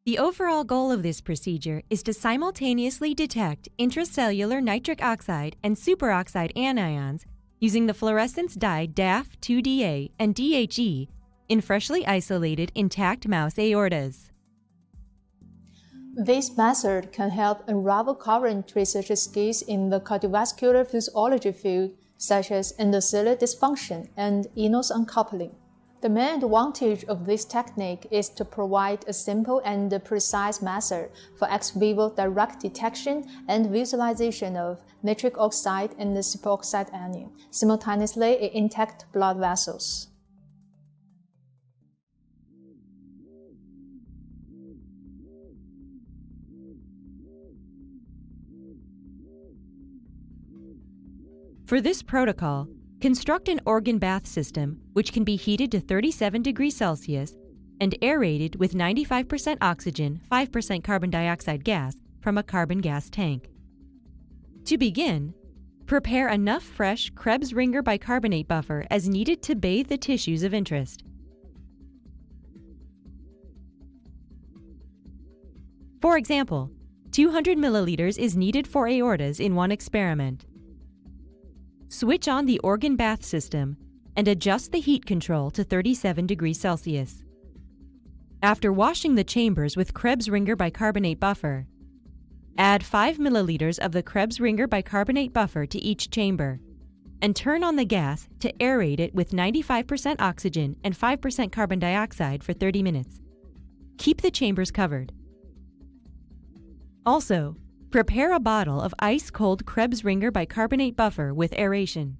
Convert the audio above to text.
The overall goal of this procedure is to simultaneously detect intracellular nitric oxide and superoxide anions using the fluorescence dye DAF2DA and DHE in freshly isolated intact mouse aortas. This method can help unravel current research skills in the cardiovascular physiology field, such as endothelial dysfunction and enos uncoupling. The main advantage of this technique is to provide a simple and precise method for ex vivo direct detection and visualization of nitric oxide and the superoxide anion simultaneously in intact blood vessels. For this protocol, construct an organ bath system which can be heated to 37 degrees Celsius and aerated with 95% oxygen, 5% carbon dioxide gas from a carbon gas tank. To begin, prepare enough fresh Krebs-Ringer bicarbonate buffer as needed to bathe the tissues of interest. For example, 200 milliliters is needed for aortas in one experiment. Switch on the organ bath system and adjust the heat control to 37 degrees Celsius. After washing the chambers with Krebs-Ringer bicarbonate buffer, add 5 milliliters of the Krebs-Ringer bicarbonate buffer to each chamber and turn on the gas to aerate it with 95% oxygen and 5% carbon dioxide for 30 minutes. Keep the chambers covered. Also, prepare a bottle of ice-cold Krebs-Ringer bicarbonate buffer with aeration.